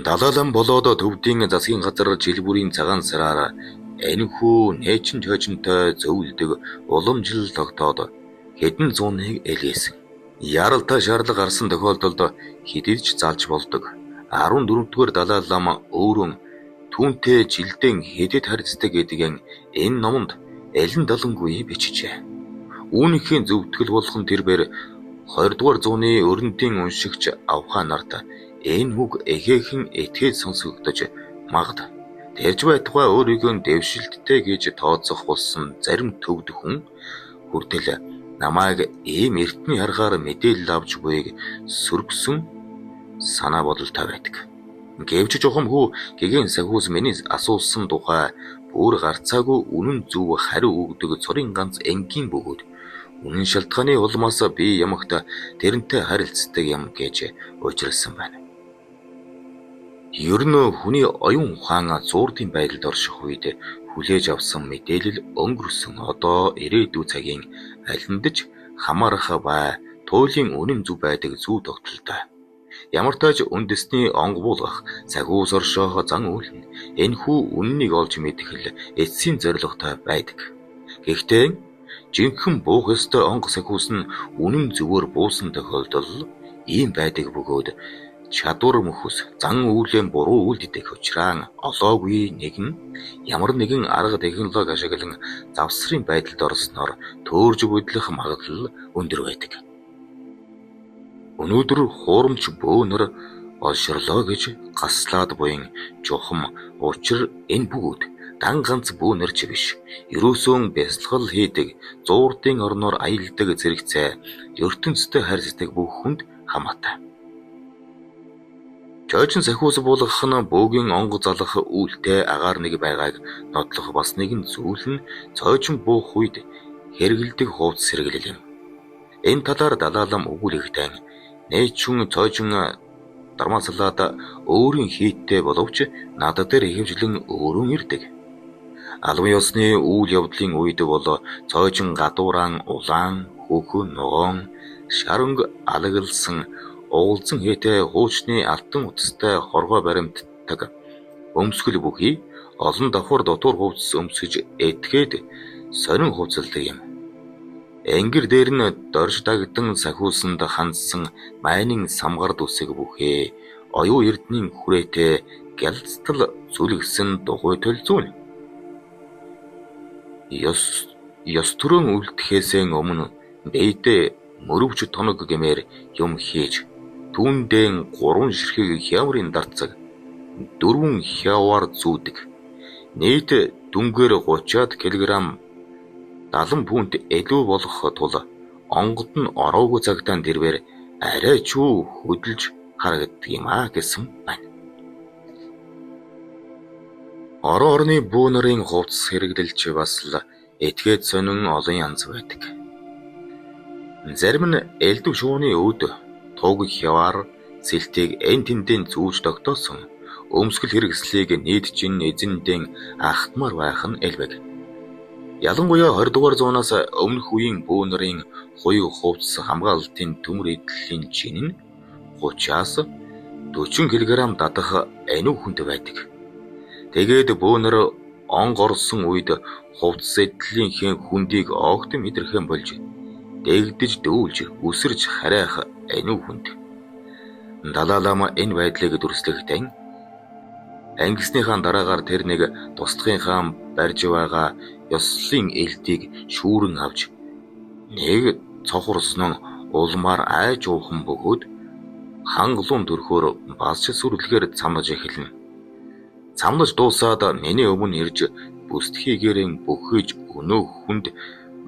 Далайлан болоод төвдийн засгийн газар жил бүрийн цагаан сараар энэхүү нээчин тойжинтой зөвлөдөг уламжлал тогтоод хэдэн зууныг элгээсэн. Яралтай шаардлага гарсан тохиолдолд хэдий ч залж болдог. 14-р Далай лама өөрөө түүнтэй жилдээ хэдэд харьцдаг гэдгийг энэ номонд элен далангүй бичжээ. Үүнийхээ зөвтгөл болгон тэрбээр 20-р зууны өрнөдийн уншигч авхаа нарт энэ үг эгээхэн этгээд сонсогдож магад тэрж байтугай өөрийгөө дэвшилттэй гэж тооцох болсон зарим төвд хүн хүртэл намайг ийм эртний аргаар мэдээлэл авч буйг сөргсөн санаа бодолтой байдаг. Гэвч жохомхүү гэгээн сахиус миний асуусан тухай бүр гарцаагүй үнэн зөв хариу өгдөг цорын ганц энгийн бөгөөд үнэн шалтгааны улмаас би ямагт тэрнтэй харилцдаг юм гэж уучралсан байна. Ер нь хүний оюун ухаан зуурдын байдалд орших үед хүлээж авсан мэдээлэл өнгөрсөн одоо ирээдүйн цагийн алиндж хамаарах бай туйлын үнэн зөв байдаг зүй тогтолтой. Ямар тааж үндэсний онг буулгах, сахиус оршоох зан үйл нь энэхүү үннийг олж мэдэх л эцсийн зорилготой байдаг. Гэхдээ жинхэнэ буух ёстой онг сахиус нь үнэн зөвөөр буусан тохиолдол ийм байдаг бөгөөд чадвар мөхөс зан үйлэн буруу үйлдэх учраас олоогүй нэгэн ямар нэгэн арга технологи ашиглан завсрын байдалд орсноор төөрж бүдлэх магадлал өндөр байдаг. Өнөөдөр хуурамч бөөнөр олширлоо гэж гаслаад буян жухам учир энэ бүгд дан ганц бөөнөрч биш. Ерөөсөн бясалгал хийдэг, зуурдын орноор аялдаг зэрэгцээ ертөнцтэй харьцдаг бүх хүнд хамаатай. Чойчин сахиус буулгах нь бөөгийн онго залах үйлтэй агаар нэг байгааг нотлох бас нэгэн зүйл нь цойчин буух үед хэрэгэлдэг хувцас сэргэлэл юм. Энэ талаар Далай лам өгүүлэхдээ нээчин цойчин дармаслаад өөрийн хийдтэй боловч надад дээр ихэвчлэн өөрөн ирдэг. Албан ёсны үйл явдлын үед бол цойчин гадууран улаан хөөхөн ногоон шаранг алаглсан уулзан хийтэй хуучны алтан утастай хоргой баримтдаг өмсгөл бүхий олон давхар дотор хувцас өмсөж этгээд сонин хувцалдаг юм. Энгэр дээр нь дорж дагдан сахиусанд хандсан майнын самгард үсэг бүхээ оюу эрдний хүрээтэй гялцтал зүлгсэн дугуй төлзүүн. Ёс төрөн үлдэхээсээ өмнө бэйдээ мөрөвч тоног гэмээр юм хийж түүндээ 3 ширхэг хямрын дарцаг 4 хяваар зүүдэг. Нийт дүнгээр 30 кг 70 фунт илүү болох тул онгод нь ороогүй цагтаа тэрвэр арай ч хөдөлж харагддаг юм гэсэн байна. Орон орны бөөнөрийн хувцас хэрэглэлч бас л этгээд сонин олон янз байдаг. Зарим нь элдв шууны өд туг хяваар сэлтийг эн тэндэн зүүж тогтоосон өмсгөл хэрэгслийг нийтжин эзэндэн ахтмаар байх нь элбэг. Ялангуяа 20-р зуунаас өмнөх үеийн бөөнөрийн хуйг хувцас хамгаалалтын төмөр эдлийн чин нь 30-аас 40 кг дадах аниу хүнд байдаг. Тэгээд бөөнөр онг орсон үед хувцас эдлийнхээ хүндийг огт мэдрэхэн болж дэгдэж дүүлж үсэрж харайх аниу хүнд. Далай лама энэ байдлыг дүрслэхдээ ангиснийхаа дараагаар тэр нэг тусдахынхаа барьж байгаа ёслолын элдийг шүүрэн авч нэг цохорсон улмаар айж уухан бөгөөд хангалуун төрхөөр басч сүрлэгээр цамнаж эхэлнэ. Цамнаж дуусаад миний өмнө ирж бүсдхийгээрэн бөхөж өнөө хүнд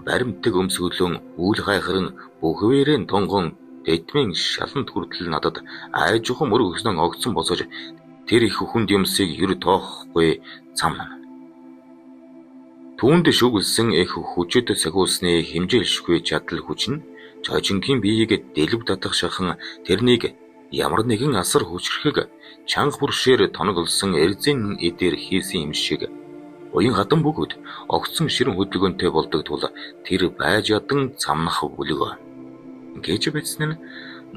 баримтаг өмсгөлөн үл гайхран бүхвээрэн тонгон дэдмийн шалант хүртэл надад айжхан мөр өгснөн огцсон босож тэр их хүнд юмсыг ер тоохгүй цамна. Түүнд шүглсэн их хүчит сахиусны хэмжээлшгүй чадал хүч нь цойжингийн биеийг дэлб татах шахан тэрнийг ямар нэгэн асар хүчрхэг чанга бүршээр тоноглосон эрзэн эдэр хийсэн юм шиг уян хатан бөгөөд огцсон ширэн хөдөлгөөнтэй болдог тул тэр байж ядан цамнах бүлэг гэж бичсэн нь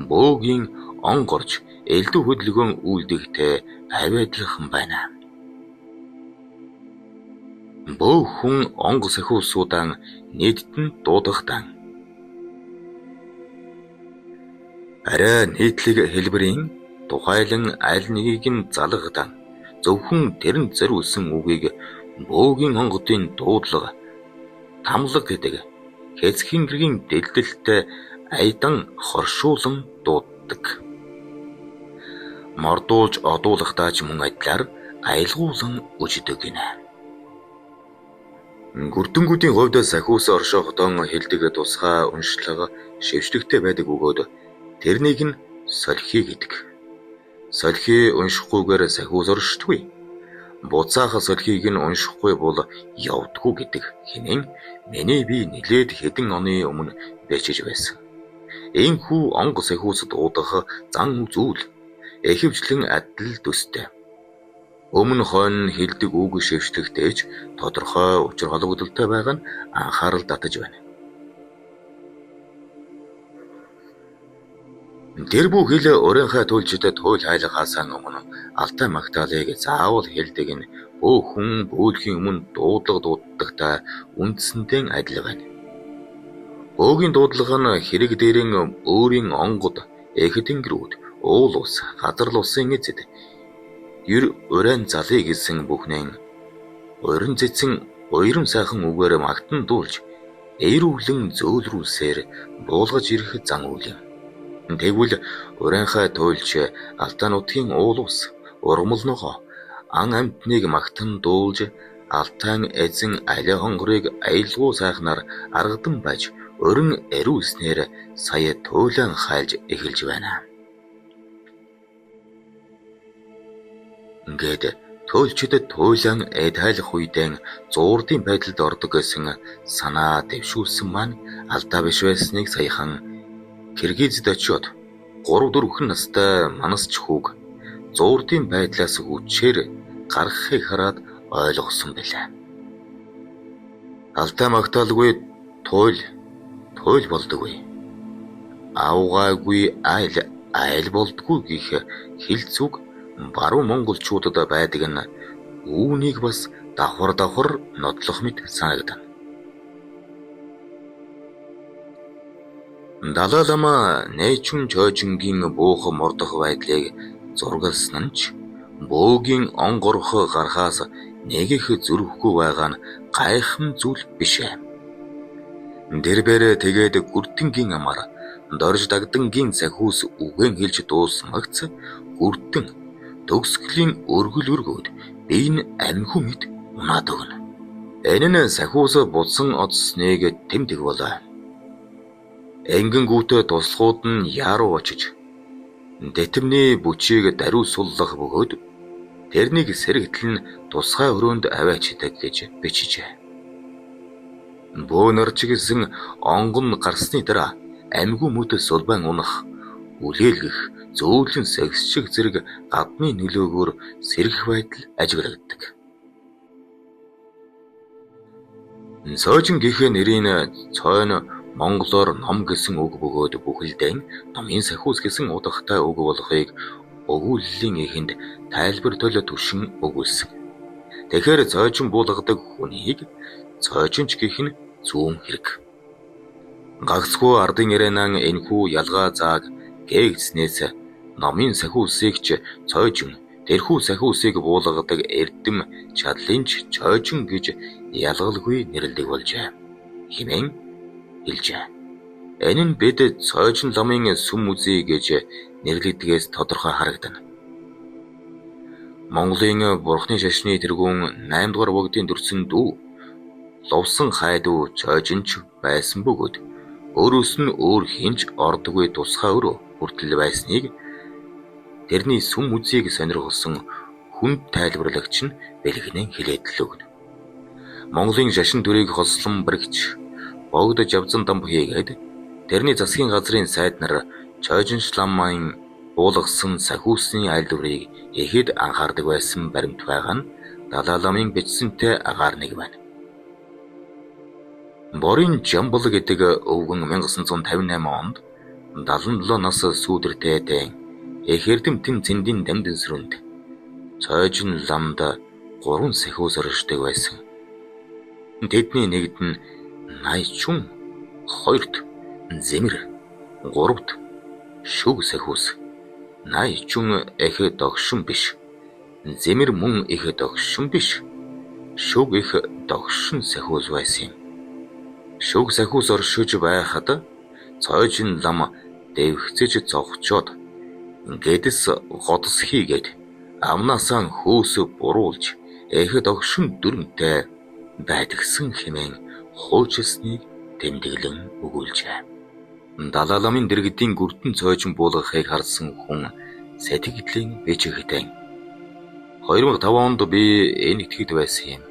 бөөгийн он горж элдв хөдөлгөөн үйлдэгтэй авиадлагхан байна. Бөөх хүн онгоц сахиусуудаа нийтэд дуудах дан. Арай нийтлэг хэлбэрийн тухайлан аль нэгийг нь залгадан зөвхөн тэрэнд зориулсан үгийг бөөгийн онгодын дуудлага тамлаг гэдэг хэсхингэрийн дэлдэлтэй айдан хоршуулан дууддаг. Мордуулж одуулахдаа ч мөн адилаар аялгуулан үждэг гинэ. Гүрдэнгүүдийн хувьд сахиус оршихтон хэлдэг тусгай уншлага шившлэгтэй байдаг бөгөөд тэрнийг нь солихи гэдэг. Солихи уншихгүйгээр сахиус оршдоггүй. Буцаах солихийг нь уншихгүй бол явдаггүй гэдэг хэмээн миний бие нилээд хэдэн оны өмнө бичиж байсан. Иймхүү онгоц сахиус дуудах зан зүйл ихэвчлэн адил төстэй. Өмнө хойно хэлдэг үг шившлэгтэйч тодорхой учир холбогдолтой байгаа нь анхаарал татаж байна. Тэр бүх хэл өөрийнхөө төлжөд туйл хайлахаас өмнө алтай магтаалыг заавал хэлдэг нь бүх хүн бөөлхийн өмнө дуудлага дууддагтай үндсэндээ адил байна. Бөөгийн дуудлага нь хэрэг дээрэн өөрийн онгод, эх тэнгэрүүд, уул ус, газар улсын эзэд ер уран залый гэсэн бүхнэн уран цэцэн уйрам сайхан үгээр магтан дуулж эерүүлэн зөөлрүүлсээр буулгаж ирэх зан үйл юм. Тэгвэл урийнхаа туйлч Алтай нутгийн уул ус, урмал ногоо, ан амтныг магтан дуулж Алтай эзэн аливаа хонгорыг аялгуу сайхнаар аргадан байж өрн эрүүлснээр сая туйлан хайлж эхэлж байна. Ингээд туйлчид туйлан эдайлах үедээ зуурдын байдалд ордог гэсэн санаа дэвшүүлсэн маань алдаа биш байсныг саяхан Киргизд очиод 3-4 настай манасч хүүг зуурдын байдлаас хүчээр гаргахыг хараад ойлгосон байлаа. Алтай магтаалгүй туйл болдоггүй. Авгаагүй айл болдгүй гэх хэлцүүг баруун монголчуудад байдаг нь үүнийг бас давхар нотлох мэт санагдана. Далай лама нээчин чойжингийн буух мордох байдлыг зургалсан нь ч бөөгийн онгорох гарахаас нэг их зүрхгүй байгаа нь гайхам зүйл биш ээ. Дэрбэр тэгээд гүрдэнгийн амар дорж дагдангийн сахиус үгэн хэлж дуусмагц гүрдэн төгсгөлийн өргөл өргөөд бие нь амьхүү мэд унаад өгнө. Энэ нь сахиус будсан одсныг тэмдэг болоо. Энгингүүтээ туслахууд нь яруу очиж дэтвний бүчийг даруй суллах бөгөөд тэрнийг сэрэгтэл нь тусгай өрөөнд аваачдаг гэж бичжээ. Бөөнөрч гэсэн онгон гарсны дараа амьгүй мөдөс сулбан унах, үлээлгэх, зөөлөн сэгсчих зэрэг гадны нөлөөгөөр сэргэх байдал ажиглагддаг. Цоожин гэхээ нэрийн цойно монголоор ном гэсэн үг бөгөөд бүхэлдээ номын сахиус гэсэн удахтай үг болохыг өгүүллийн эхэнд тайлбар төлө түшин өгүүлсэн. Тэгэхээр цоожин буулгадаг хүнийг цоожинч гэх нь зүүн хэрэг. Гагцгүй ардын ирээнан энэхүү ялгаа зааг гээгдснээс номын сахиусыг ч цоожин, тэрхүү сахиусыг буулгадаг эрдэм чадлынч цоожин гэж ялгалгүй нэрлэдэг болжээ. Хэмээн хэлжээ. Энэ нь бид цоожин ламын сүм үзье гэж нэрлэгдгээс тодорхой харагдана. Монголын бурхны шашны тэргүүн 8 дугаар богдын дүрсэн дүү лувсан хайдуу цоожинч байсан бөгөөд өөрөөс нь өөр хинж ордоггүй тусгай өрөө хүртэл байсныг тэрний сүм үзьеийг сонирхолсон хүнд тайлбарлагч нь бэлгэнэн хэлээд л өгнө. Монголын шашин төрийг хослон баригч богд жавзан дамб хийгээд тэрний засгийн газрын сайд нар цоожинч ламын буулгасан сахиусны айлдварыг ихэд анхаардаг байсан баримт байгаа нь Далай ламын бичсэнтэй агаар нэг байна. Борын Жамбал гэдэг өвгөн 1958 онд 77 нас сүүдэртэй Эрдэмтэн цэндийн дамдансруунд цоожин ламд 3 сахиус оршдог байсан. Тэдний нэгд нь Найчун, хоёрт Зэмэр, гуравт Шүг сахиус. Найчун их догшин биш. Зэмэр мөн их догшин биш. Шүг их догшин сахиус байсан юм. Шүг сахиус оршиж байхад цоожин лам дэвхцэж зогчоод гэдэс годс хийгээд амнаасаа хөөс буруулж их догшин дүрмтэй байдгсан хэмээн хуучилсныг тэмдэглэн өгүүлжээ. Далай ламын дэргэдийн гүрдэн цоожин буулгахыг харсан хүн сэтгэлийн бичигдэн 2005 онд би энэтхэгд байсан юм.